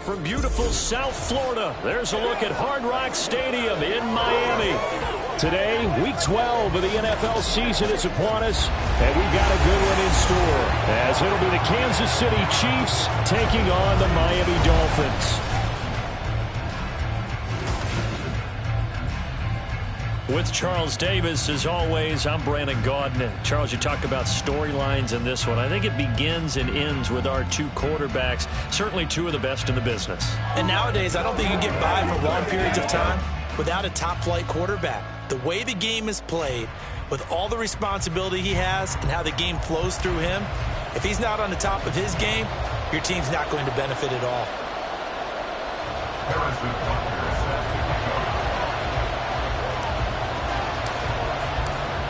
from beautiful South Florida. There's a look at Hard Rock Stadium in Miami. Today, Week 12 of the NFL season is upon us, and we've got a good one in store, as it'll be the Kansas City Chiefs taking on the Miami Dolphins. With Charles Davis, as always, I'm Brandon Gaudin. Charles, you talk about storylines in this one. I think it begins and ends with our two quarterbacks, certainly two of the best in the business. And nowadays, I don't think you get by for long periods of time without a top-flight quarterback. The way the game is played, with all the responsibility he has and how the game flows through him, if he's not on the top of his game, your team's not going to benefit at all.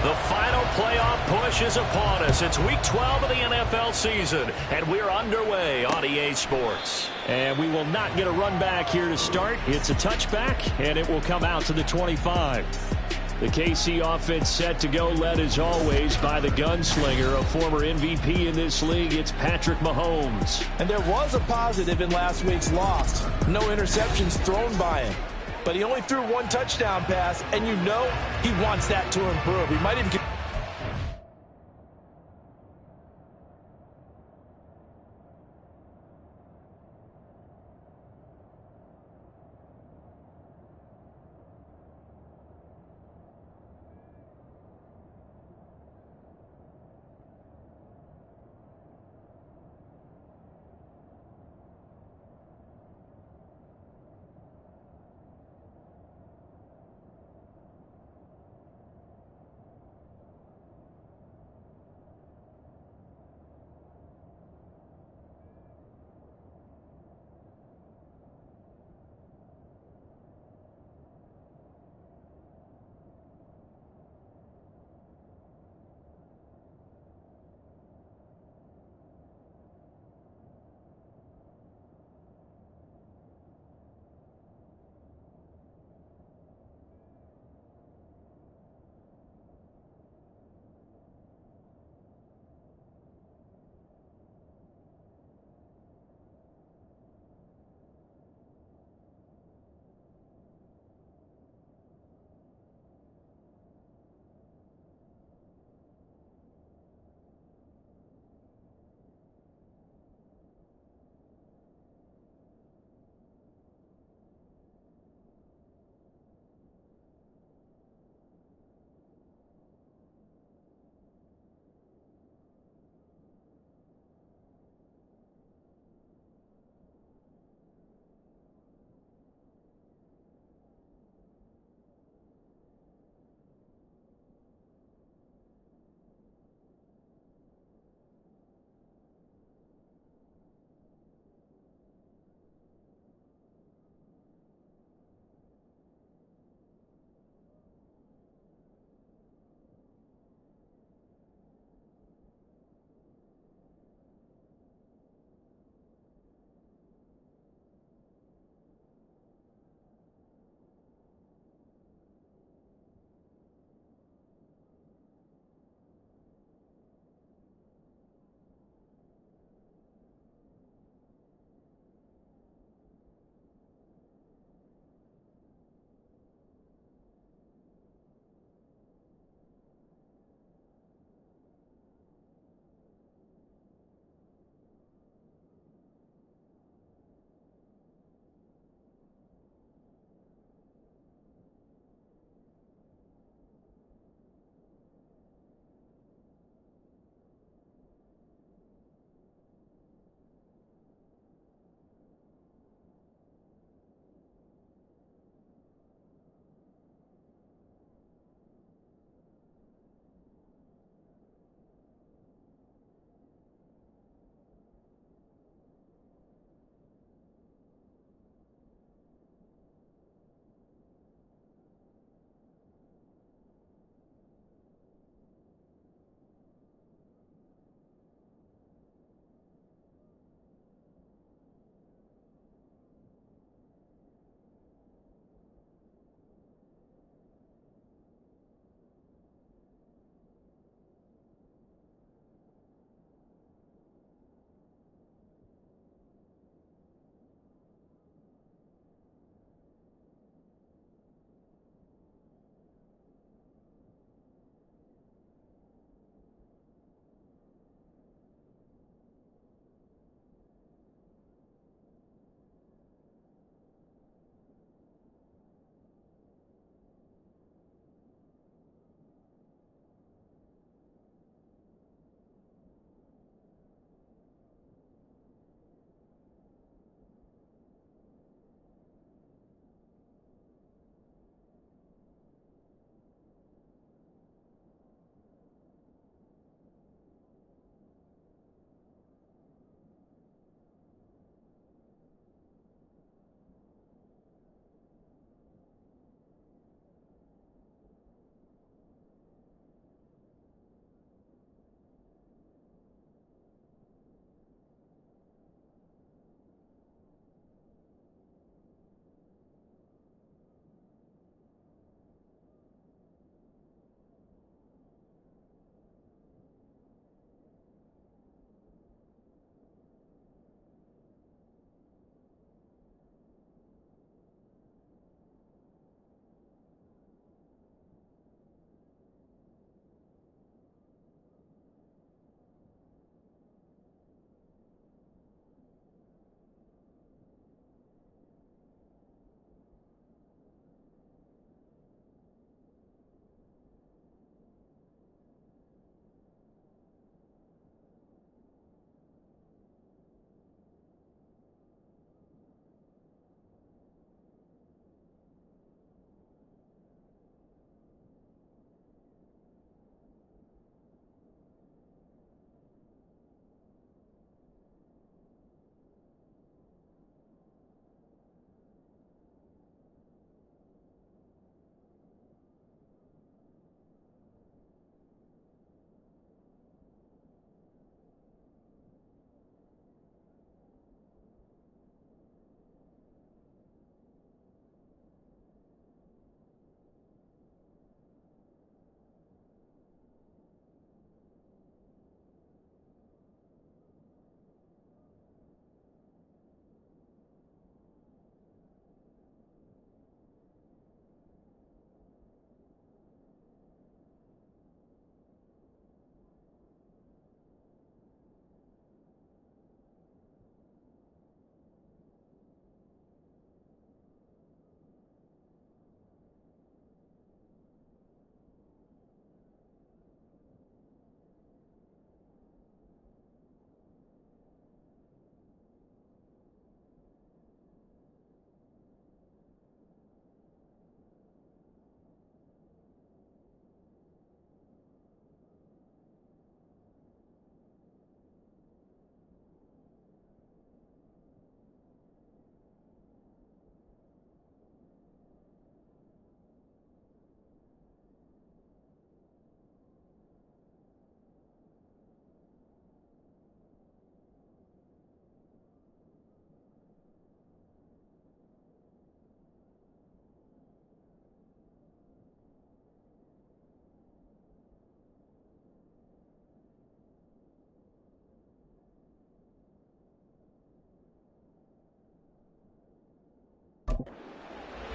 The final playoff push is upon us. It's Week 12 of the NFL season, and we're underway on EA Sports. And we will not get a run back here to start. It's a touchback, and it will come out to the 25. The KC offense set to go, led as always by the gunslinger, a former MVP in this league. It's Patrick Mahomes. And there was a positive in last week's loss. No interceptions thrown by him. But he only threw one touchdown pass, and you know he wants that to improve. He might even...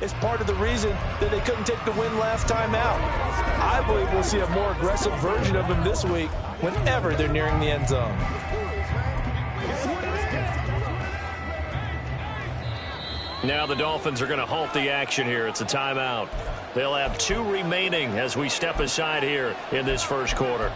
is part of the reason that they couldn't take the win last time out. I believe we'll see a more aggressive version of him this week whenever they're nearing the end zone. Now the Dolphins are going to halt the action here. It's a timeout. They'll have 2 remaining as we step aside here in this first quarter.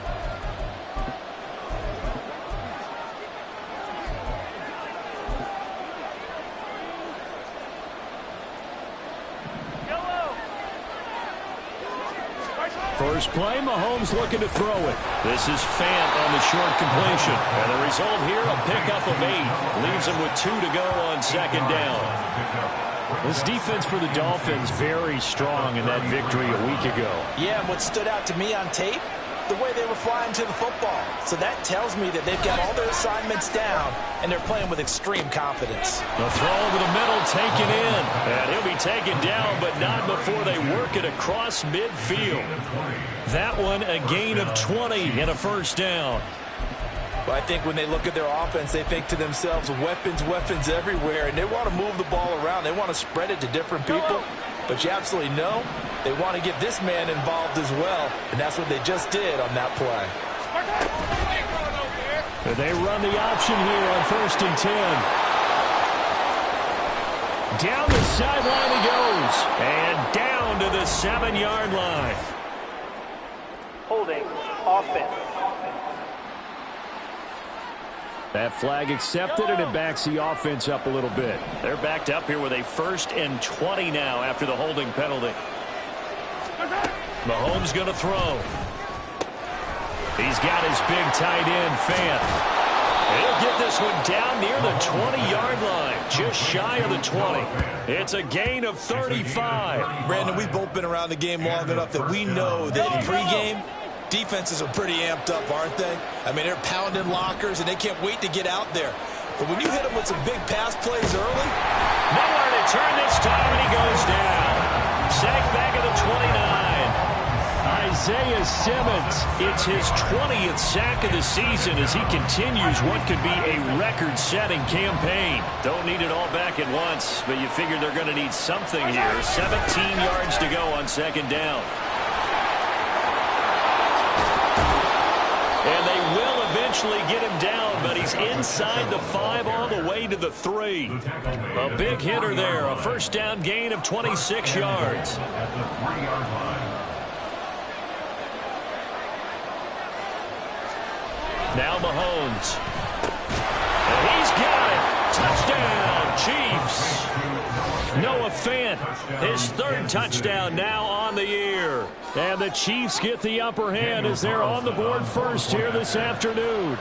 First play, Mahomes looking to throw it. This is Fant on the short completion. And the result here, a pickup of 8. Leaves him with 2 to go on second down. This defense for the Dolphins very strong in that victory a week ago. Yeah, and what stood out to me on tape, the way they were flying to the football. So that tells me that they've got all their assignments down, and they're playing with extreme confidence. The throw over the middle taken in. And he'll be taken down, but not before they work it across midfield. That one, a gain of 20 and a first down. Well, I think when they look at their offense, they think to themselves, weapons, weapons everywhere, and they want to move the ball around. They want to spread it to different people. But you absolutely know they want to get this man involved as well, and that's what they just did on that play. They run the option here on 1st and 10. Down the sideline he goes, and down to the 7-yard line. Holding offense. That flag accepted, and it backs the offense up a little bit. They're backed up here with a 1st and 20 now after the holding penalty. Mahomes going to throw. He's got his big tight end, Fant. He'll get this one down near the 20-yard line, just shy of the 20. It's a gain of 35. Brandon, we've both been around the game long enough that we know that in pregame, defenses are pretty amped up, aren't they? I mean, they're pounding lockers, and they can't wait to get out there. But when you hit them with some big pass plays early, nowhere to turn this time, and he goes down. Sacked back at the 29. Isaiah Simmons, it's his 20th sack of the season as he continues what could be a record-setting campaign. Don't need it all back at once, but you figure they're going to need something here. 17 yards to go on second down. And they will eventually get him down, but he's inside the 5 all the way to the 3. A big hitter there, a first down gain of 26 yards. Now Mahomes. And he's got it. Touchdown, Chiefs. Noah Fant, his 3rd touchdown now on the year. And the Chiefs get the upper hand as they're on the board first here this afternoon.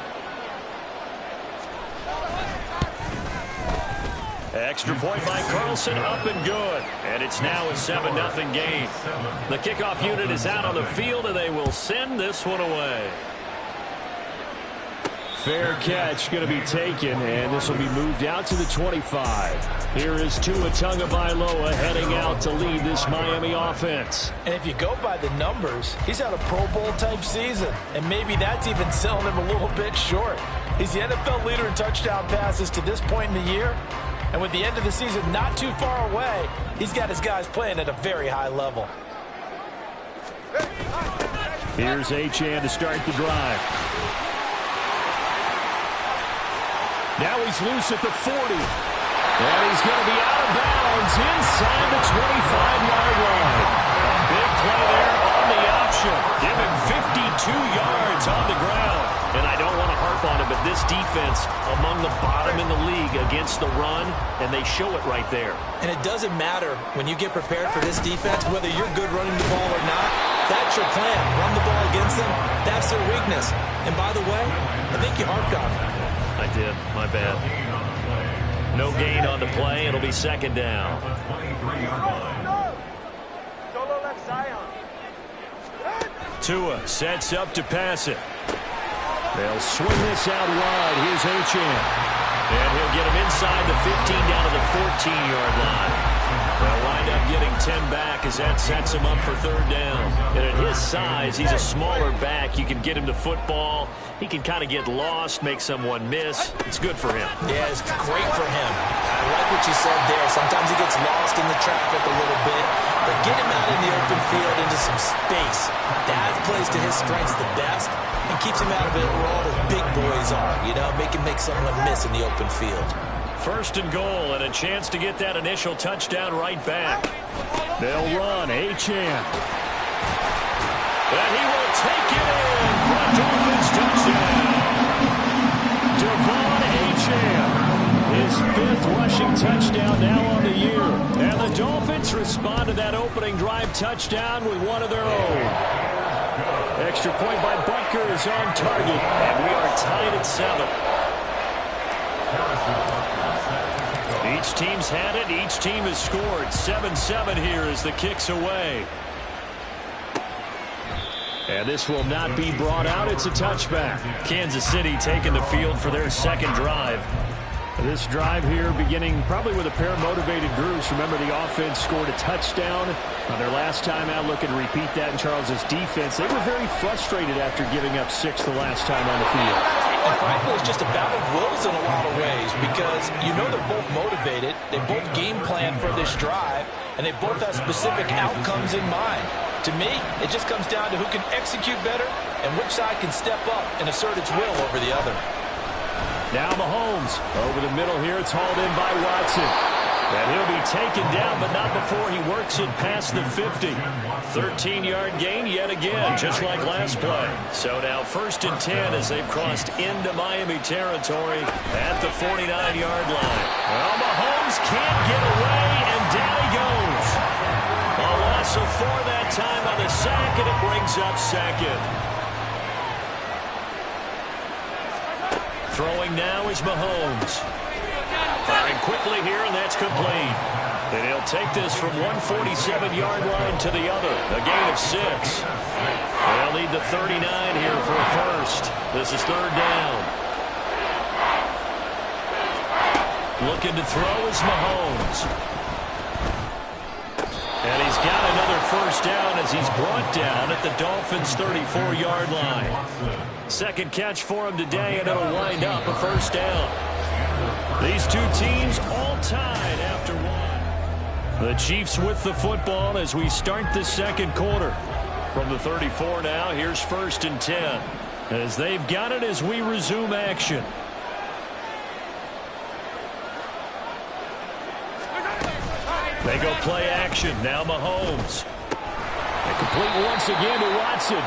Extra point by Carlson, up and good. And it's now a 7-0 game. The kickoff unit is out on the field, and they will send this one away. Fair catch going to be taken, and this will be moved out to the 25. Here is Tua Tagovailoa heading out to lead this Miami offense. And if you go by the numbers, he's had a Pro Bowl type season, and maybe that's even selling him a little bit short. He's the NFL leader in touchdown passes to this point in the year, and with the end of the season not too far away, he's got his guys playing at a very high level. Here's Achane to start the drive. Now he's loose at the 40. And he's going to be out of bounds inside the 25-yard line. A big play there on the option. Give him 52 yards on the ground. And I don't want to harp on it, but this defense among the bottom in the league against the run, and they show it right there. And it doesn't matter when you get prepared for this defense, whether you're good running the ball or not. That's your plan. Run the ball against them. That's their weakness. And by the way, I think you harped on it. I did. My bad. No gain on the play. It'll be second down. Tua sets up to pass it. They'll swing this out wide. Here's Achane. And he'll get him inside the 15 down to the 14-yard line. They'll wind up getting 10 back as that sets him up for third down. And at his size, he's a smaller back. You can get him to football. He can kind of get lost, make someone miss. It's good for him. Yeah, it's great for him. I like what you said there. Sometimes he gets lost in the traffic a little bit, but get him out in the open field into some space. That plays to his strengths the best and keeps him out of it where all the big boys are, you know, make someone miss in the open field. First and goal, and a chance to get that initial touchdown right back. They'll run. Achane. And he will take it in for a Dolphins touchdown. Devon Achane, his 5th rushing touchdown now on the year. And the Dolphins respond to that opening drive touchdown with one of their own. Extra point by Butker is on target, and we are tied at 7. Each team's had it. Each team has scored. 7-7 here as the kick's away. And this will not be brought out. It's a touchback. Kansas City taking the field for their second drive. This drive here beginning probably with a pair of motivated groups. Remember, the offense scored a touchdown on their last time out. Looking to repeat that in Charles's defense. They were very frustrated after giving up 6 the last time on the field. And frankly, it's just a battle of wills in a lot of ways because you know they're both motivated. They both game plan for this drive, and they both have specific outcomes in mind. To me, it just comes down to who can execute better and which side can step up and assert its will over the other. Now Mahomes over the middle here. It's hauled in by Watson. And he'll be taken down, but not before he works it past the 50. 13-yard gain yet again, just like last play. So now 1st and 10 as they've crossed into Miami territory at the 49-yard line. Well, Mahomes can't get away, and down he goes. A loss of 4 that time on the sack, and it brings up 2nd. Throwing now is Mahomes. Firing quickly here, and that's complete. And he'll take this from 147-yard line to the other. A gain of 6. They'll need the 39 here for a first. This is 3rd down. Looking to throw is Mahomes. And he's got another first down as he's brought down at the Dolphins' 34-yard line. 2nd catch for him today, and it'll wind up a first down. These two teams all tied after 1. The Chiefs with the football as we start the 2nd quarter. From the 34 now, here's 1st and 10. As they've got it as we resume action. They go play action. Now Mahomes. And complete once again to Watson.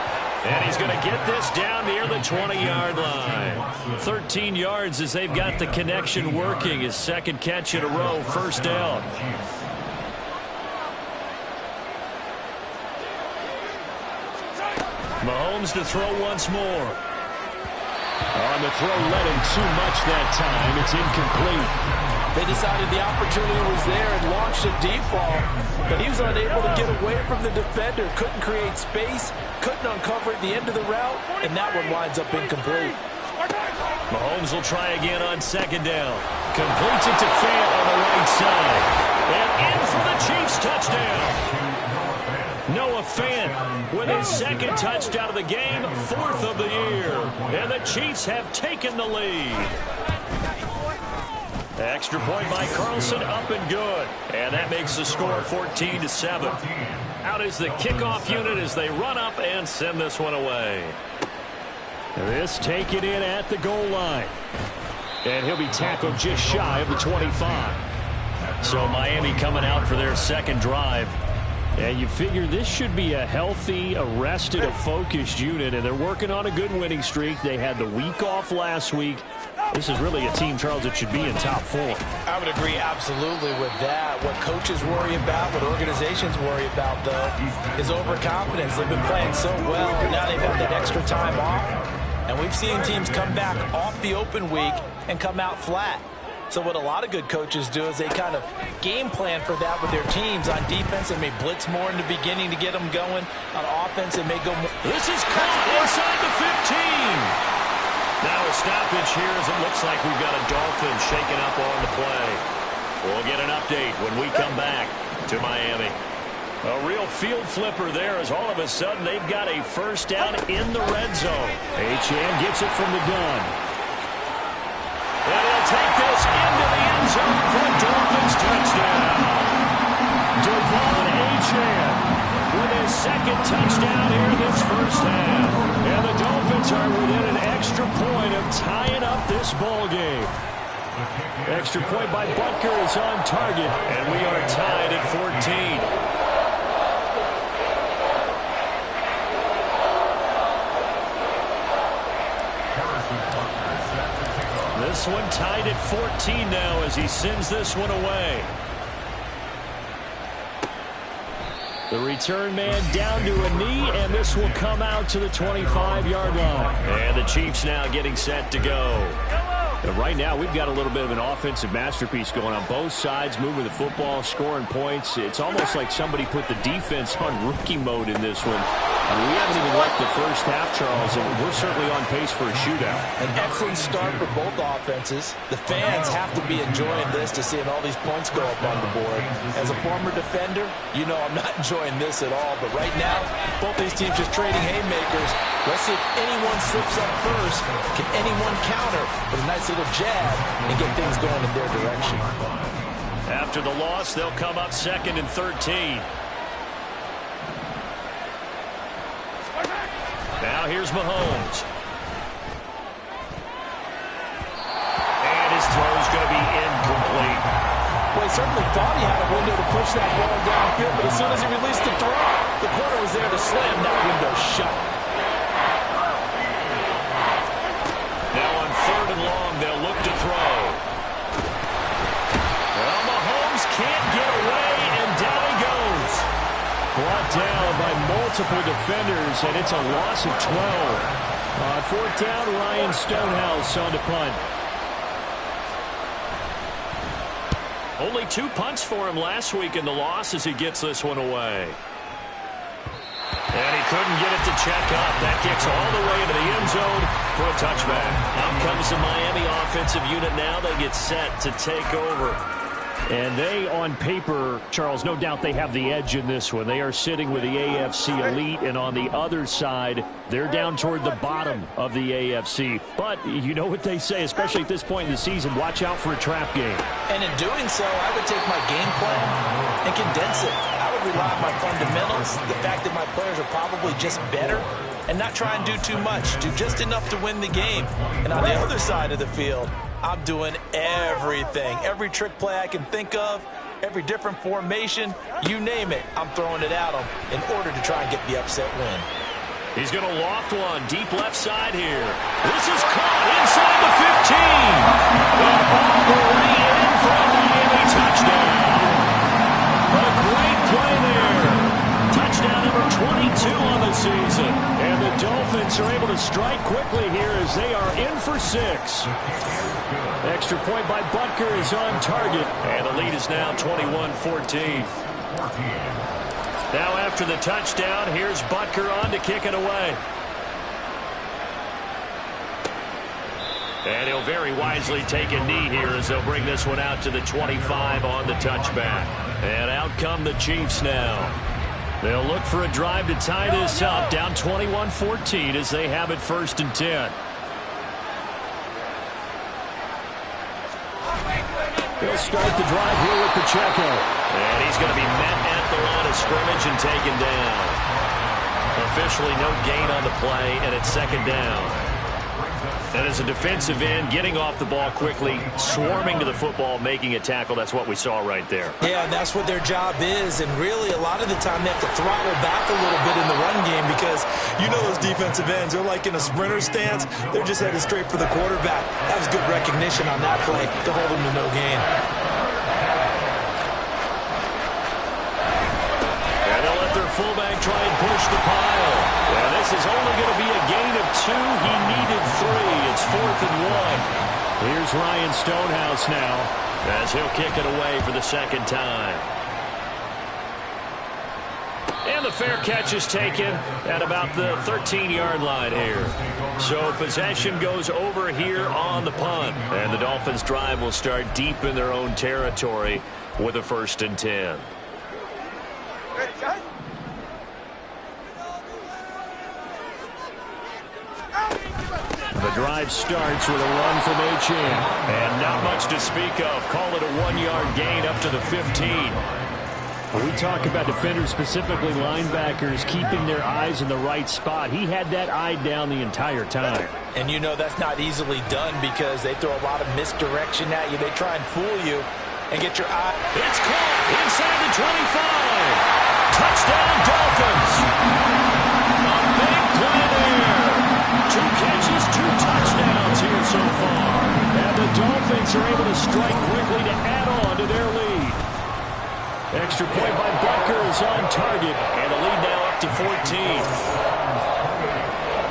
And he's going to get this down near the 20-yard line. 13 yards as they've got the connection working. His 2nd catch in a row, first down. Mahomes to throw once more. On the throw, led him too much that time. It's incomplete. They decided the opportunity was there and launched a deep ball, but he was unable to get away from the defender, couldn't create space, couldn't uncover at the end of the route, and that one winds up incomplete. Mahomes will try again on 2nd down. Completes it to Fant on the right side. And in for the Chiefs touchdown. Noah Fant with his 2nd touchdown of the game, 4th of the year. And the Chiefs have taken the lead. Extra point by Carlson, up and good. And that makes the score 14-7. Out is the kickoff unit as they run up and send this one away. This taken in at the goal line. And he'll be tackled just shy of the 25. So Miami coming out for their 2nd drive. And you figure this should be a healthy, arrested, a focused unit. And they're working on a good winning streak. They had the week off last week. This is really a team, Charles, that should be in top 4. I would agree absolutely with that. What coaches worry about, what organizations worry about, though, is overconfidence. They've been playing so well, and now they've had that extra time off. And we've seen teams come back off the open week and come out flat. So what a lot of good coaches do is they kind of game plan for that with their teams. On defense, they may blitz more in the beginning to get them going. On offense, they may go more. This is caught inside the 15. Now a stoppage here as it looks like we've got a Dolphin shaken up on the play. We'll get an update when we come back to Miami. A real field flipper there as all of a sudden they've got a first down in the red zone. Achane gets it from the gun. And he'll take this into the end zone for a Dolphins touchdown. Devon Achane with his second touchdown here this first half. And the Dolphins are within an extra point of tying up this ball game. Extra point by Butker is on target, and we are tied at 14. This one tied at 14 now as he sends this one away. The return man down to a knee, and this will come out to the 25-yard line. And the Chiefs now getting set to go. And right now, we've got a little bit of an offensive masterpiece going on. Both sides moving the football, scoring points. It's almost like somebody put the defense on rookie mode in this one. We haven't even left the first half, Charles, and we're certainly on pace for a shootout. An excellent start for both offenses. The fans have to be enjoying this to seeing all these points go up on the board. As a former defender, you know I'm not enjoying this at all. But right now, both these teams just trading haymakers. Let's see if anyone slips up first. Can anyone counter with a nice little jab and get things going in their direction? After the loss, they'll come up 2nd and 13. Now here's Mahomes. And his throw is going to be incomplete. Well, he certainly thought he had a window to push that ball downfield, but as soon as he released the throw, the corner was there to slam that window shut. Now on 3rd and long, they'll look to throw. Well, Mahomes can't get away, and down he goes. Brought down by multiple defenders, and it's a loss of 12. On 4th down, Ryan Stonehouse on to punt. Only 2 punts for him last week in the loss as he gets this one away. And he couldn't get it to check up. That kicks all the way into the end zone for a touchback. Out comes the Miami offensive unit now. They get set to take over. And they, on paper, Charles, no doubt they have the edge in this one. They are sitting with the AFC elite, and on the other side, they're down toward the bottom of the AFC. But you know what they say, especially at this point in the season, watch out for a trap game. And in doing so, I would take my game plan and condense it. I would rely on my fundamentals, the fact that my players are probably just better, and not try and do too much, do just enough to win the game. And on the other side of the field, I'm doing everything. Every trick play I can think of, every different formation, you name it, I'm throwing it at them in order to try and get the upset win. He's going to loft one deep left side here. This is caught inside the 15. And all the way in for a Miami touchdown. A great play there. Touchdown number 22 on the season. And the Dolphins are able to strike quickly here as they are in for 6. Extra point by Butker is on target. And the lead is now 21-14. Now after the touchdown, here's Butker on to kick it away. And he'll very wisely take a knee here as they'll bring this one out to the 25 on the touchback. And out come the Chiefs now. They'll look for a drive to tie this up, down 21-14 as they have it 1st and 10. He'll start the drive here with Pacheco. And he's going to be met at the line of scrimmage and taken down. Officially no gain on the play, and it's 2nd down. And as a defensive end, getting off the ball quickly, swarming to the football, making a tackle, that's what we saw right there. Yeah, and that's what their job is, and really a lot of the time they have to throttle back a little bit in the run game because you know those defensive ends, they're like in a sprinter stance, they're just headed straight for the quarterback. That was good recognition on that play to hold them to no gain. And they'll let their fullback try and push the pile. And this is only going to be a gain of 2. He needed 3. It's 4th and 1. Here's Ryan Stonehouse now as he'll kick it away for the 2nd time. And And the fair catch is taken at about the 13-yard line here. So possession goes over here on the punt. And the Dolphins' drive will start deep in their own territory with a 1st and 10. The drive starts with a run from H.M. And not much to speak of. Call it a 1-yard gain up to the 15. We talk about defenders, specifically linebackers, keeping their eyes in the right spot. He had that eye down the entire time. And you know that's not easily done because they throw a lot of misdirection at you. They try and fool you and get your eye. It's caught inside the 25. Touchdown, Dolphins. A big play there. 2 catches, 2 touchdowns here so far. And the Dolphins are able to strike quickly to add on to their lead. Extra point by Butker is on target, and the lead now up to 14.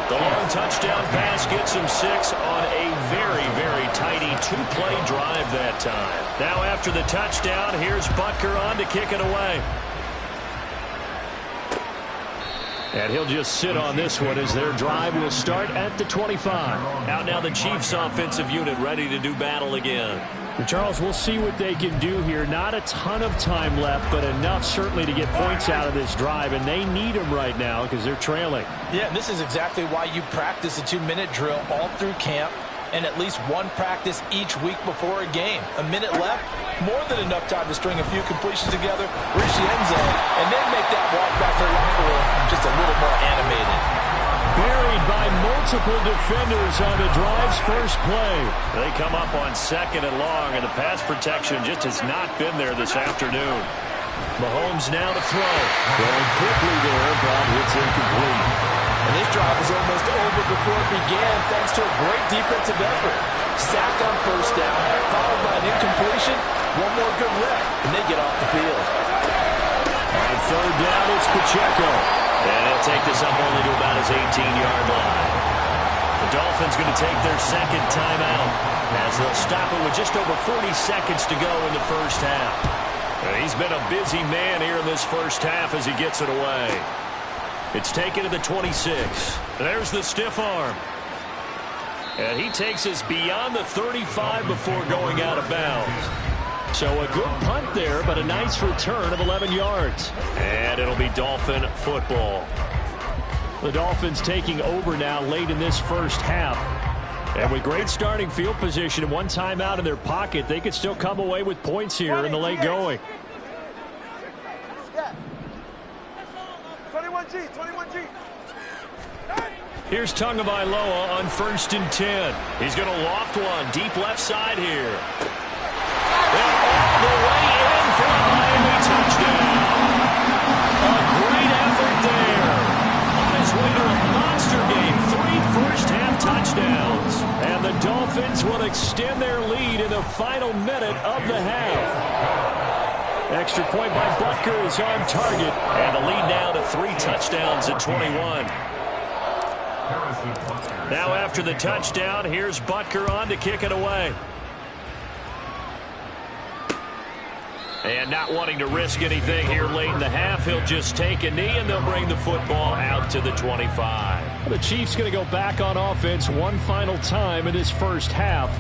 The long touchdown pass gets him 6 on a very, very tidy 2-play drive that time. Now after the touchdown, here's Butker on to kick it away. And he'll just sit on this one as their drive will start at the 25. Out now the Chiefs offensive unit ready to do battle again. Charles, we'll see what they can do here. Not a ton of time left, but enough certainly to get points out of this drive, and they need them right now because they're trailing. Yeah, this is exactly why you practice a 2-minute drill all through camp and at least one practice each week before a game. A minute left, more than enough time to string a few completions together, reach the end zone, and then make that walk back to the locker room just a little more animated. Buried by multiple defenders on the drive's first play. They come up on 2nd and long, and the pass protection just has not been there this afternoon. Mahomes now to throw. Throwing quickly there, but it's incomplete. And this drive was almost over before it began thanks to a great defensive effort. Sacked on 1st down, followed by an incompletion. One more good rep, and they get off the field. On 3rd down, it's Pacheco. And he'll take this up only to about his 18-yard line. The Dolphins going to take their 2nd timeout as they'll stop it with just over 40 seconds to go in the first half. He's been a busy man here in this first half as he gets it away. It's taken to the 26. There's the stiff arm. And he takes us beyond the 35 before going out of bounds. So a good punt there, but a nice return of 11 yards. And it'll be Dolphin football. The Dolphins taking over now late in this first half. And with great starting field position and one timeout in their pocket, they could still come away with points here in the late going. 21G. Here's Tagovailoa on 1st and 10. He's going to loft one deep left side here. And all the way in for a Miami touchdown. A great effort there. On his way to a monster game. 3 first-half touchdowns. And the Dolphins will extend their lead in the final minute of the half. Extra point by Butker is on target. And the lead now to 3 touchdowns at 21. Now after the touchdown, here's Butker on to kick it away. And not wanting to risk anything here late in the half, he'll just take a knee and they'll bring the football out to the 25. The Chiefs going to go back on offense one final time in this first half.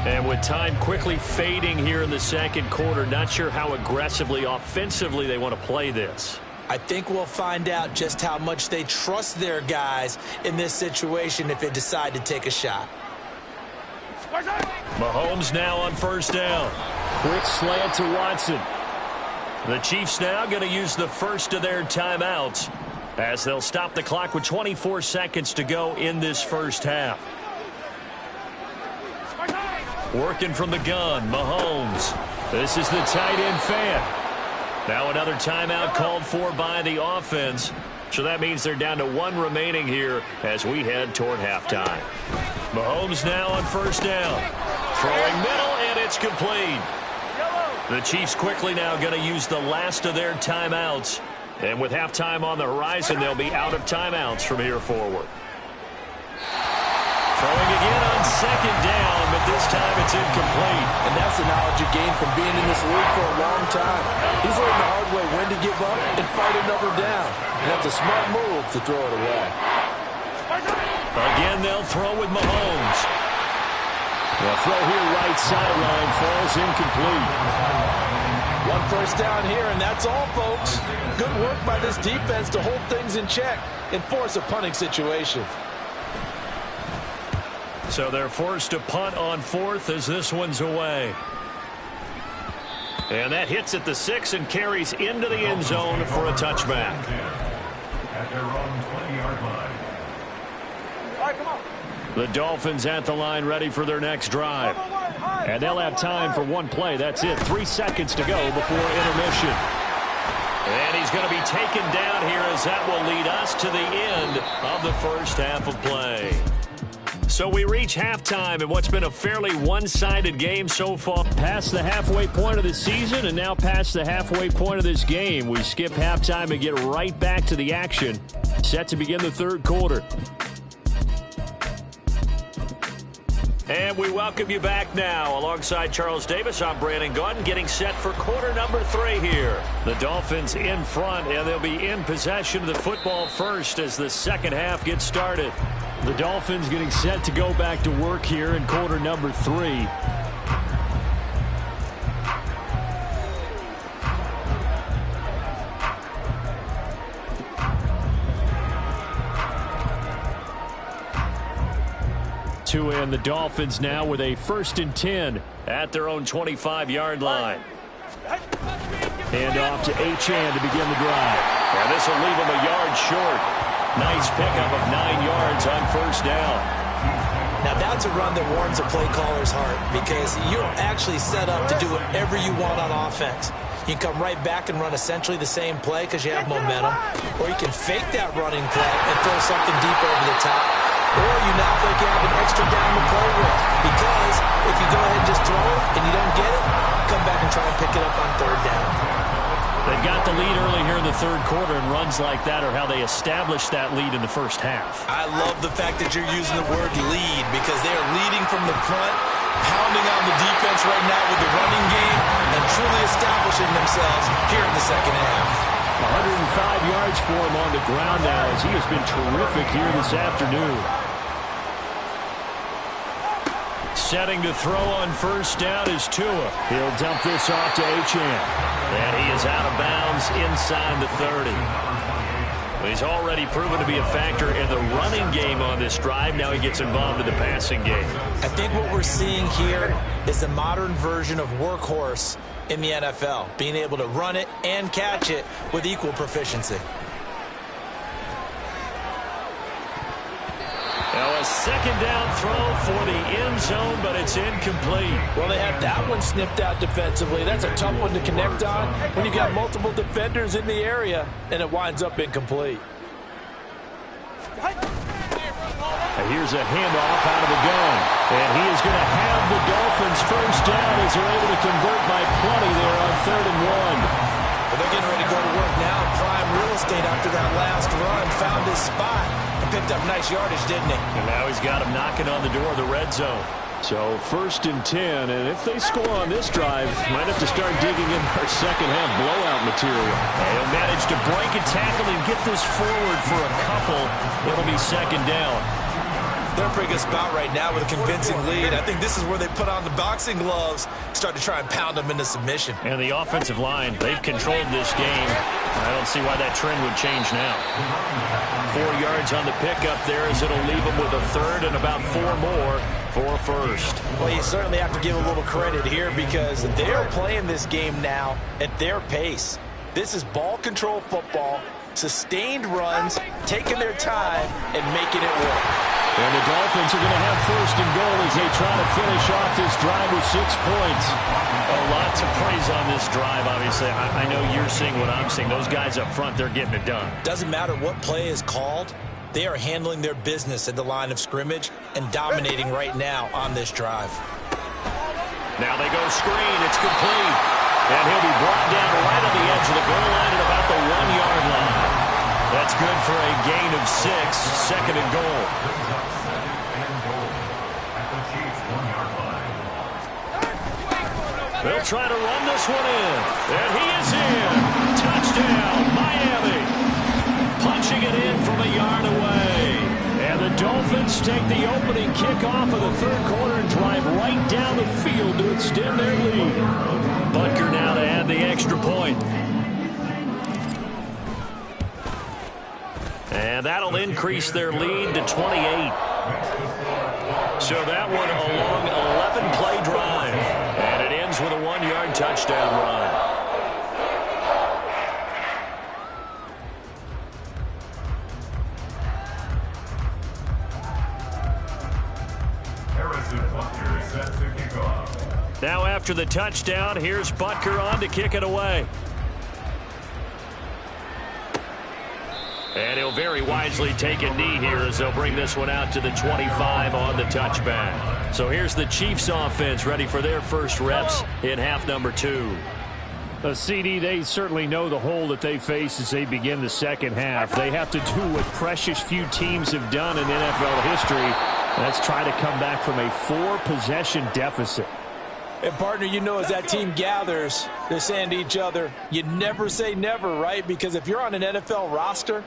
And with time quickly fading here in the 2nd quarter, not sure how aggressively, offensively they want to play this. I think we'll find out just how much they trust their guys in this situation if they decide to take a shot. Mahomes now on 1st down. Quick slant to Watson. The Chiefs now going to use the first of their timeouts as they'll stop the clock with 24 seconds to go in this first half. Working from the gun, Mahomes. This is the tight end fan. Now another timeout called for by the offense. So that means they're down to 1 remaining here as we head toward halftime. Mahomes now on 1st down. Throwing middle, and it's complete. The Chiefs quickly now going to use the last of their timeouts. And with halftime on the horizon, they'll be out of timeouts from here forward. Throwing again on 2nd down, but this time it's incomplete. And that's the knowledge knowledge you gained from being in this league for a long time. He's learned the hard way when to give up and fight another down. And that's a smart move to throw it away. Again, they'll throw with Mahomes. The throw here right sideline falls incomplete. One first down here, and that's all, folks. Good work by this defense to hold things in check and force a punting situation. So they're forced to punt on fourth as this one's away. And that hits at the 6 and carries into the end zone for a touchback. At their own 20-yard line. All right, come on. The Dolphins at the line ready for their next drive. And they'll have time for one play. That's it. 3 seconds to go before intermission. And he's going to be taken down here as that will lead us to the end of the first half of play. So we reach halftime in what's been a fairly one-sided game so far. Past the halfway point of the season and now past the halfway point of this game. We skip halftime and get right back to the action. Set to begin the third quarter. And we welcome you back now. Alongside Charles Davis, I'm Brandon Gaudin, getting set for quarter number 3 here. The Dolphins in front, and they'll be in possession of the football first as the second half gets started. The Dolphins getting set to go back to work here in quarter number 3. And the Dolphins now with a 1st and 10 at their own 25-yard line. Hand off to Achane to begin the drive. And this will leave him a yard short. Nice pickup of 9 yards on first down. Now that's a run that warms a play caller's heart because you're actually set up to do whatever you want on offense. You can come right back and run essentially the same play because you have momentum, or you can fake that running play and throw something deep over the top, or you now feel like you have an extra down to play with because if you go ahead and just throw it and you don't get it, come back and try and pick it up on third down. They've got the lead early here in the third quarter, and runs like that are how they established that lead in the first half. I love the fact that you're using the word lead because they are leading from the front, pounding on the defense right now with the running game, and truly establishing themselves here in the second half. 105 yards for him on the ground now as he has been terrific here this afternoon. Setting to throw on first down is Tua. He'll dump this off to Achane. And he is out of bounds inside the 30. He's already proven to be a factor in the running game on this drive. Now he gets involved in the passing game. I think what we're seeing here is the modern version of workhorse in the NFL, being able to run it and catch it with equal proficiency. Now a second down throw for the end zone, but it's incomplete. Well, they had that one snipped out defensively. That's a tough one to connect on when you got multiple defenders in the area, and it winds up incomplete. Here's a handoff out of the gun. And he is going to have the Dolphins first down as they're able to convert by plenty there on 3rd and 1. Well, they're getting ready to go to work now. Prime real estate after that last run. Found his spot and picked up nice yardage, didn't he? And now he's got him knocking on the door of the red zone. So 1st and 10, and if they score on this drive, might have to start digging in our second half blowout material. And he'll manage to break a tackle and get this forward for a couple. It'll be second down. They're in a pretty good spot right now with a convincing lead. I think this is where they put on the boxing gloves, start to try and pound them into submission. And the offensive line, they've controlled this game. I don't see why that trend would change now. 4 yards on the pickup there as it'll leave them with a third and about 4 more for a first. Well, you certainly have to give a little credit here because they're playing this game now at their pace. This is ball control football, sustained runs, taking their time, and making it work. And the Dolphins are going to have 1st and goal as they try to finish off this drive with 6 points. Lots of praise on this drive, obviously. I know you're seeing what I'm seeing. Those guys up front, they're getting it done. Doesn't matter what play is called. They are handling their business at the line of scrimmage and dominating right now on this drive. Now they go screen. It's complete. And he'll be brought down right on the edge of the goal line at about the 1-yard line. That's good for a gain of 6, 2nd and goal. At the Chiefs' 1-yard line. They'll try to run this one in. And he is in. Touchdown, Miami. Punching it in from a yard away. And the Dolphins take the opening kickoff of the third quarter and drive right down the field to extend their lead. Butker now to add the extra point. And that'll increase their lead to 28. So that one a long 11-play drive. And it ends with a 1-yard touchdown run. Now after the touchdown, here's Butker on to kick it away. And he'll very wisely take a knee here as they'll bring this one out to the 25 on the touchback. So here's the Chiefs offense ready for their first reps in half number 2. CD, they certainly know the hole that they face as they begin the second half. They have to do what precious few teams have done in NFL history. That's try to come back from a 4-possession deficit. And, partner, you know, as that team gathers, they're saying to each other, you never say never, right? Because if you're on an NFL roster,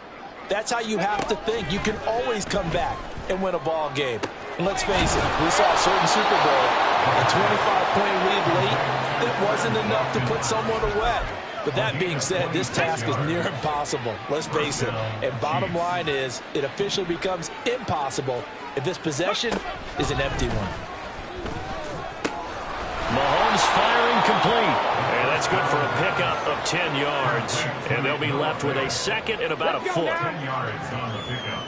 that's how you have to think. You can always come back and win a ball game. And let's face it, we saw a certain Super Bowl, a 25-point lead late, that wasn't enough to put someone away. But that being said, this task is near impossible. Let's face it. And bottom line is, it officially becomes impossible if this possession is an empty one. Mahomes firing complete. And that's good for a pickup of 10 yards. And they'll be left with a second and about a foot. 10 yards on the pickup.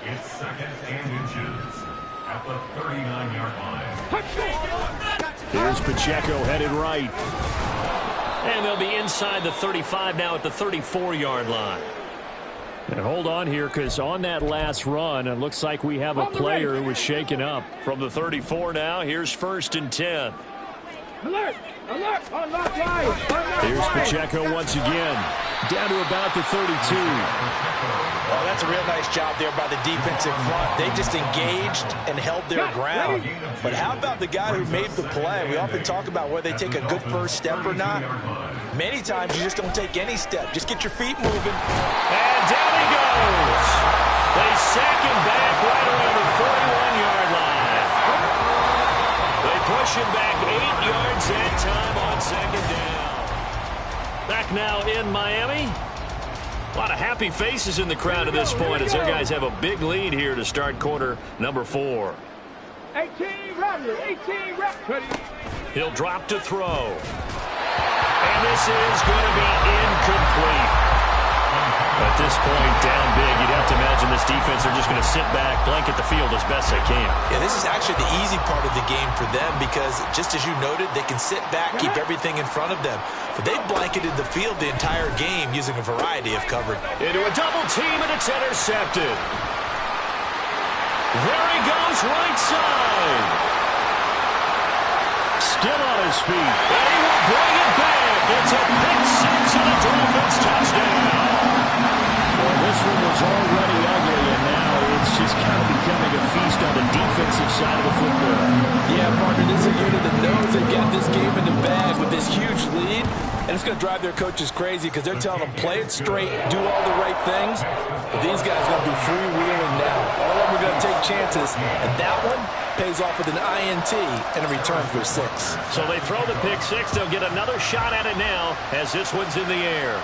It's second and inches at the 39-yard line. Here's Pacheco headed right. And they'll be inside the 35 now at the 34-yard line. And hold on here, because on that last run, it looks like we have a player who was shaken up. From the 34 now, here's 1st and 10. Alert! Alert! On that line! Here's Pacheco once again, down to about the 32. Oh, that's a real nice job there by the defensive front. They just engaged and held their ground. But how about the guy who made the play? We often talk about whether they take a good first step or not. Many times you just don't take any step. Just get your feet moving. And down he goes. They sack him back right around the 41-yard line. They push him back 8 yards that time on second down. Back now in Miami. A lot of happy faces in the crowd at this point as their guys have a big lead here to start quarter number 4. 18 ready, 18 ready. He'll drop to throw. And this is going to be incomplete. At this point, down big, you'd have to imagine this defense are just going to sit back, blanket the field as best they can. Yeah, this is actually the easy part of the game for them because, just as you noted, they can sit back, keep everything in front of them. But they've blanketed the field the entire game using a variety of coverage. Into a double team, and it's intercepted. There he goes, right side. Still on his feet. And he will bring it back. It's a pick six and a Dolphins touchdown. Well, this one was already ugly, and now it's just kind of becoming a feast on the defensive side of the football. Yeah, partner, this is a unit that knows they got this game in the bag with this huge lead, and it's going to drive their coaches crazy because they're telling them, play it straight, do all the right things. But these guys are going to be freewheeling now. All of them are going to take chances, and that one pays off with an INT and a return for 6. So they throw the pick six. They'll get another shot at it now as this one's in the air.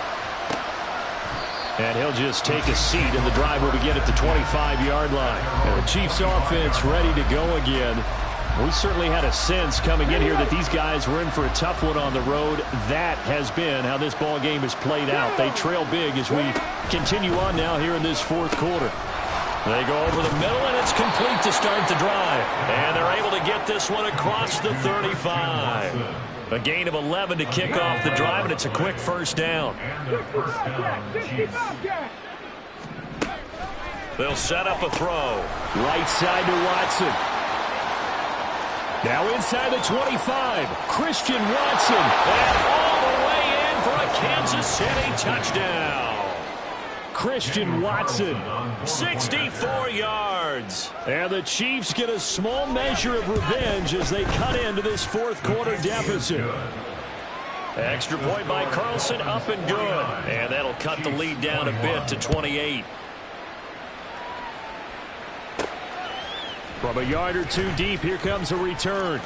And he'll just take a seat, and the drive will begin at the 25-yard line. And the Chiefs offense ready to go again. We certainly had a sense coming in here that these guys were in for a tough one on the road. That has been how this ball game has played out. They trail big as we continue on now here in this fourth quarter. They go over the middle, and it's complete to start the drive. And they're able to get this one across the 35. A gain of 11 to kick off the drive, and it's a quick first down. They'll set up a throw. Right side to Watson. Now inside the 25. Christian Watson. And all the way in for a Kansas City touchdown. Christian Watson. 64 yards. And the Chiefs get a small measure of revenge as they cut into this fourth quarter deficit. Extra point by Carlson, up and good. And that'll cut the lead down a bit to 28. From a yard or two deep, here comes a return.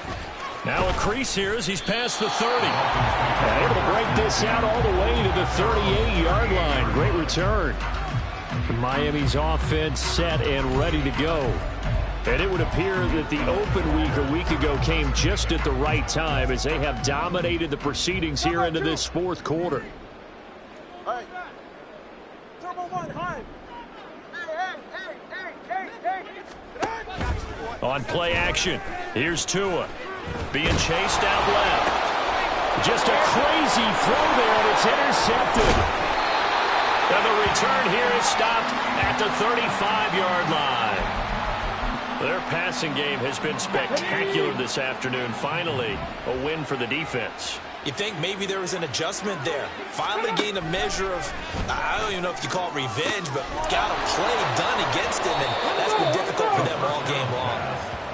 Now a crease here as he's past the 30. And able to break this out all the way to the 38-yard line. Great return. Miami's offense set and ready to go. And it would appear that the open week a week ago came just at the right time as they have dominated the proceedings here into this fourth quarter. All right. Turbo one, high. Hey. On play action, here's Tua. Being chased out left. Just a crazy throw there, and it's intercepted. And the return here is stopped at the 35-yard line. Their passing game has been spectacular this afternoon. Finally, a win for the defense. You think maybe there was an adjustment there. Finally gained a measure of, I don't even know if you call it revenge, but got a play done against him, and that's been difficult for them all game long.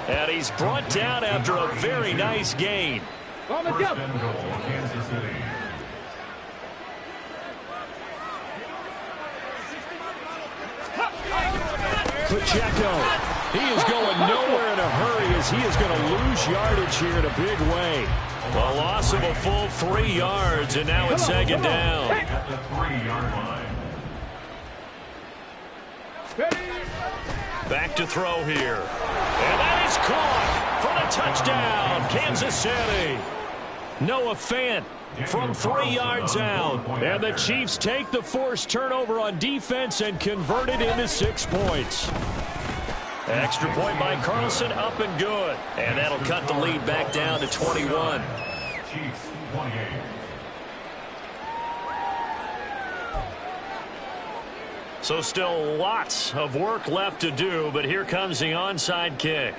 And he's brought down after a very nice gain. First and goal, Kansas City. Pacheco, he is going nowhere in a hurry as he is going to lose yardage here in a big way. A loss of a full 3 yards, and now it's second down. At the 3-yard line. Back to throw here. And that is caught for the touchdown, Kansas City. Noah Fant from 3 yards out. And the Chiefs take the forced turnover on defense and convert it into 6 points. Extra point by Carlson, up and good. And that'll cut the lead back down to 21. Chiefs 28. So still lots of work left to do, but here comes the onside kick.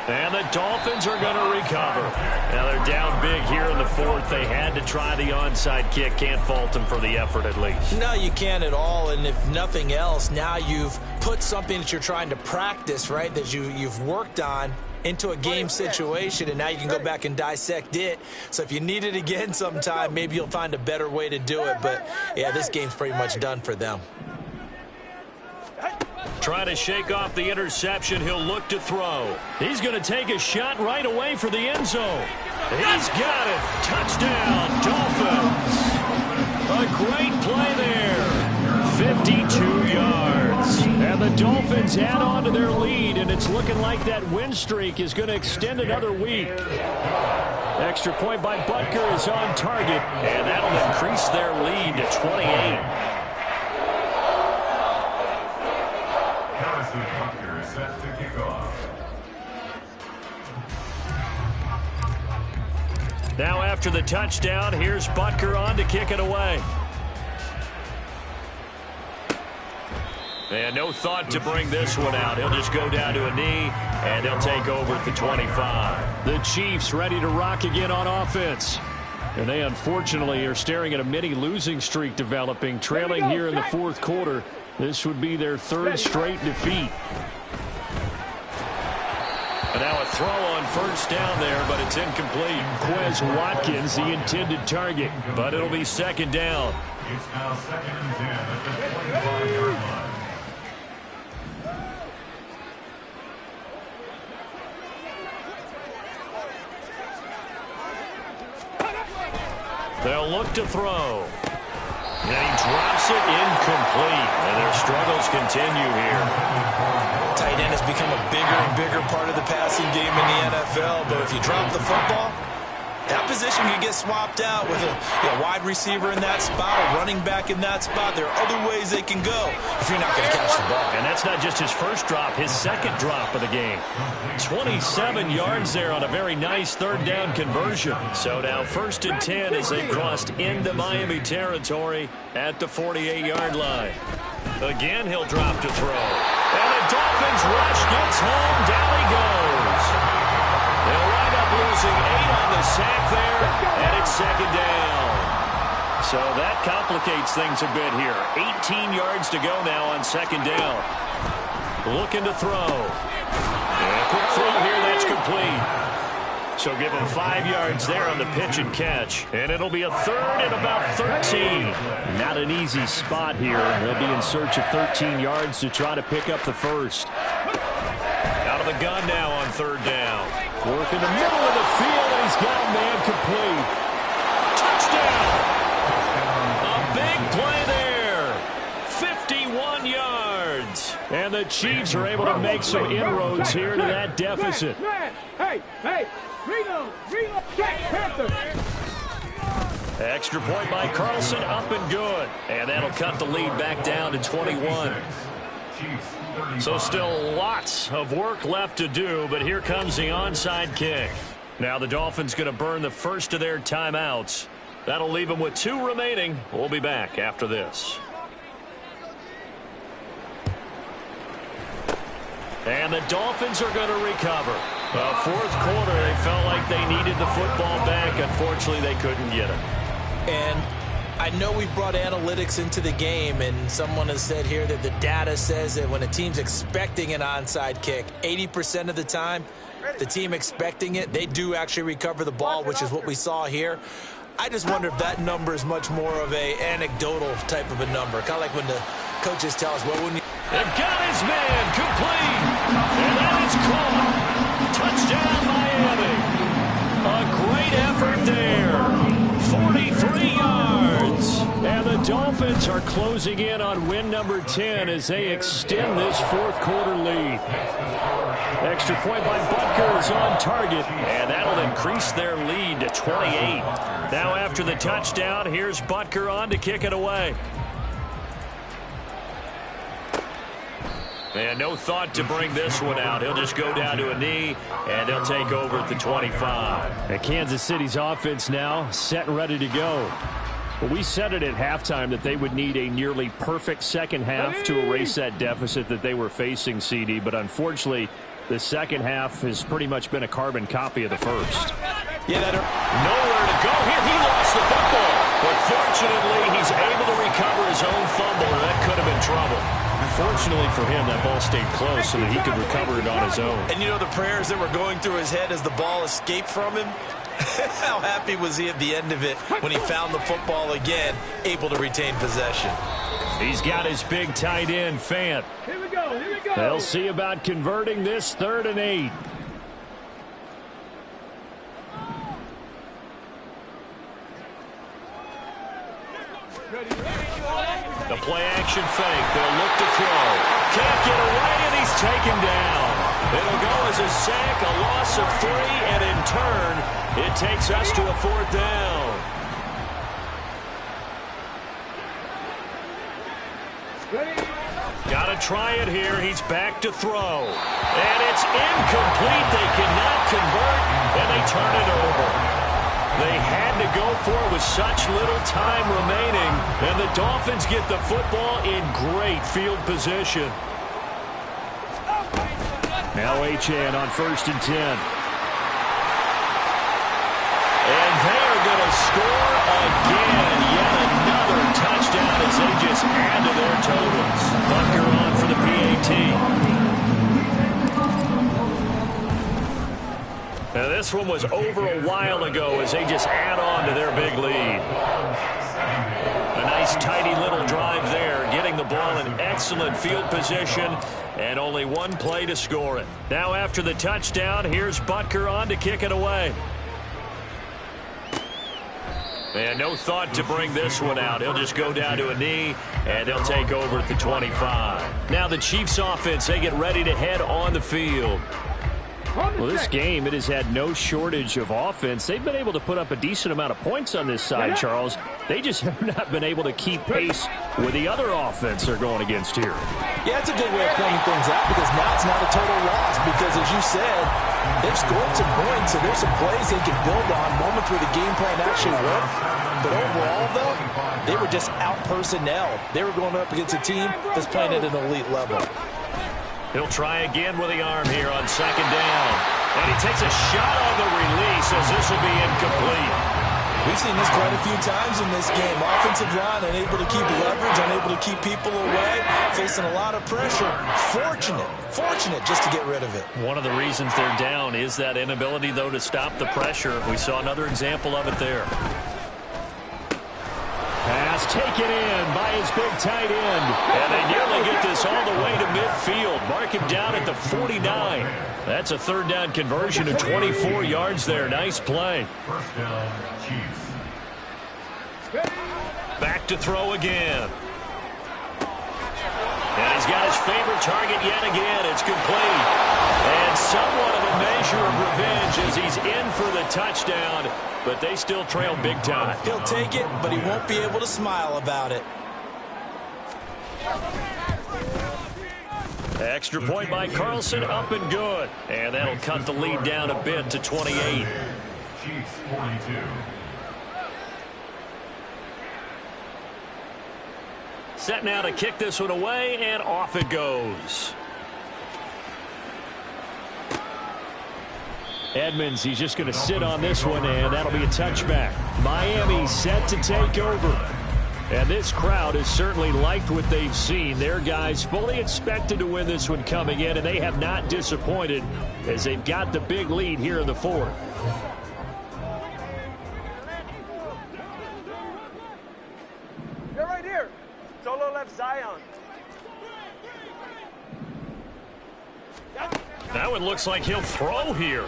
And the Dolphins are going to recover. Now they're down big here in the fourth. They had to try the onside kick. Can't fault them for the effort at least. No, you can't at all, and if nothing else, now you've put something that you're trying to practice, right, that you've worked on into a game situation, and now you can go back and dissect it. So if you need it again sometime, maybe you'll find a better way to do it. But, yeah, this game's pretty much done for them. Trying to shake off the interception. He'll look to throw. He's going to take a shot right away for the end zone. He's got it. Touchdown, Dolphins. A great play there. 52 yards. And the Dolphins add on to their lead, and it's looking like that win streak is going to extend another week. Extra point by Butker is on target. And that'll increase their lead to 28. Butker is set to kick off. Now after the touchdown, here's Butker on to kick it away. And no thought to bring this one out. He'll just go down to a knee, and they'll take over at the 25. The Chiefs ready to rock again on offense. And they unfortunately are staring at a mini losing streak developing, trailing here in the fourth quarter. This would be their third straight defeat. And now a throw on first down there, but it's incomplete. Quez Watkins, the intended target, but it'll be second down. It's now 2nd and 10 at the 25-yard line. They'll look to throw. And he drops it incomplete. And their struggles continue here. Tight end has become a bigger and bigger part of the passing game in the NFL. But if you drop the football, that position can get swapped out with a wide receiver in that spot, a running back in that spot. There are other ways they can go if you're not going to catch the ball. And that's not just his first drop, his second drop of the game. 27 yards there on a very nice third down conversion. So now 1st and 10 as they crossed into Miami territory at the 48-yard line. Again, he'll drop to throw. And the Dolphins rush gets home. Down he goes. They'll wind up losing 8 on the sack there, and it's second down. So that complicates things a bit here. 18 yards to go now on second down. Looking to throw. And a quick throw here, that's complete. So give him 5 yards there on the pitch and catch. And it'll be a third and about 13. Not an easy spot here. They'll be in search of 13 yards to try to pick up the first. Out of the gun now on third down. Work in the middle of the field, and he's got a man complete. Touchdown! A big play there. 51 yards. And the Chiefs are able to make some inroads here to that deficit. Hey, reload, Panther. Extra point by Carlson, up and good. And that'll cut the lead back down to 21. So still lots of work left to do, but here comes the onside kick. Now the Dolphins going to burn the first of their timeouts. That'll leave them with 2 remaining. We'll be back after this. And the Dolphins are going to recover. Fourth quarter, they felt like they needed the football back. Unfortunately, they couldn't get it. And I know we've brought analytics into the game, and someone has said here that the data says that when a team's expecting an onside kick, 80% of the time, the team expecting it, they do actually recover the ball, which is what we saw here. I just wonder if that number is much more of a anecdotal type of a number, kind of like when the coaches tell us, well, when you... They've got his man complete, and that is caught. Touchdown, Miami. A great effort there. 43 yards. And the Dolphins are closing in on win number 10 as they extend this fourth quarter lead. Extra point by Butker is on target. And that'll increase their lead to 28. Now after the touchdown, here's Butker on to kick it away. And no thought to bring this one out. He'll just go down to a knee, and they'll take over at the 25. And Kansas City's offense now set and ready to go. But we said it at halftime that they would need a nearly perfect second half to erase that deficit that they were facing, CD. But unfortunately, the second half has pretty much been a carbon copy of the first. Yeah, nowhere to go here. He lost the football. But fortunately, he's able to recover his own fumble, or that could have been trouble. Fortunately for him, that ball stayed close so that he could recover it on his own. And you know the prayers that were going through his head as the ball escaped from him? How happy was he at the end of it when he found the football again, able to retain possession? He's got his big tight end, Fant. Here we go. They'll see about converting this 3rd and 8. The play action fake. They'll look to throw. Can't get away, and he's taken down. It'll go as a sack, a loss of 3, and in turn, it takes us to a 4th down. Got to try it here. He's back to throw. And it's incomplete. They cannot convert, and they turn it over. They had to go for it with such little time remaining, and the Dolphins get the football in great field position. Now Achane on 1st and 10. And they're going to score again. Yet another touchdown as they just add to their totals. Butker on for the PAT. Now this one was over a while ago as they just add on to their big lead. A nice tidy little drive there, getting the ball in excellent field position, and only one play to score it. Now after the touchdown, here's Butker on to kick it away. And no thought to bring this one out. He'll just go down to a knee, and they'll take over at the 25. Now the Chiefs offense, they get ready to head on the field. Well, this game, it has had no shortage of offense. They've been able to put up a decent amount of points on this side, Charles. They just have not been able to keep pace with the other offense they're going against here. Yeah, it's a good way of playing things out because now it's not a total loss because, as you said, they've scored some points, so there's some plays they can build on, moments where the game plan actually worked. But overall, though, they were just out-personnelled. They were going up against a team that's playing at an elite level. He'll try again with the arm here on 2nd down. And he takes a shot on the release as this will be incomplete. We've seen this quite a few times in this game. Offensive line unable to keep leverage, unable to keep people away, facing a lot of pressure. Fortunate just to get rid of it. One of the reasons they're down is that inability, though, to stop the pressure. We saw another example of it there. Pass taken in by his big tight end. And they nearly get this all the way to midfield. Mark him down at the 49. That's a third down conversion of 24 yards there. Nice play. First down, Chiefs. Back to throw again. And he's got his favorite target yet again. It's complete. And somewhat of a measure of revenge as he's in for the touchdown. But they still trail big time. He'll take it, but he won't be able to smile about it. Extra point by Carlson, up and good. And that'll cut the lead down a bit to 28. Chiefs 42. Set now to kick this one away, and off it goes. Edmonds, he's just going to sit on this one, and that'll be a touchback. Miami set to take over. And this crowd has certainly liked what they've seen. Their guys fully expected to win this one coming in, and they have not disappointed as they've got the big lead here in the fourth. You're right here. Solo left Zion. That one looks like he'll throw here.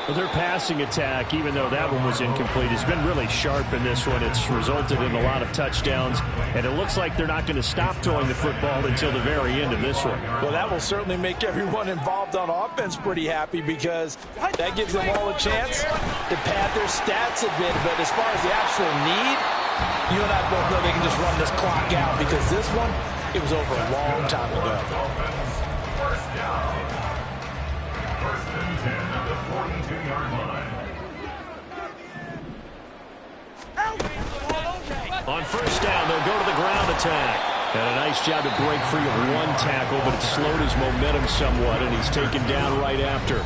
Well, their passing attack, even though that one was incomplete, has been really sharp in this one. It's resulted in a lot of touchdowns, and it looks like they're not going to stop throwing the football until the very end of this one. Well, that will certainly make everyone involved on offense pretty happy because that gives them all a chance to pad their stats a bit. But as far as the actual need, you and I both know they can just run this clock out because this one, it was over a long time ago. First down. First and 10 at the 42-yard line. On first down, they'll go to the ground attack. And a nice job to break free of one tackle, but it slowed his momentum somewhat, and he's taken down right after.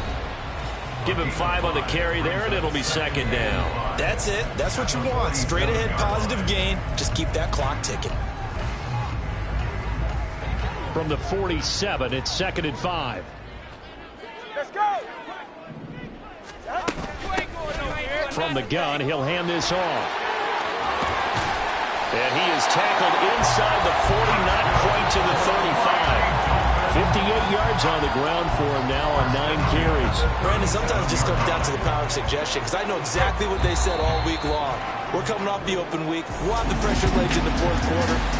Give him 5 on the carry there, and it'll be second down. That's it. That's what you want. Straight ahead positive gain. Just keep that clock ticking. From the 47, it's 2nd and 5. Let's go. From the gun, he'll hand this off. And he is tackled inside the 40, not quite to the 35. 58 yards on the ground for him now on 9 carries. Brandon, sometimes it just comes down to the power of suggestion because I know exactly what they said all week long. We're coming off the open week. We'll have the pressure legs in the fourth quarter.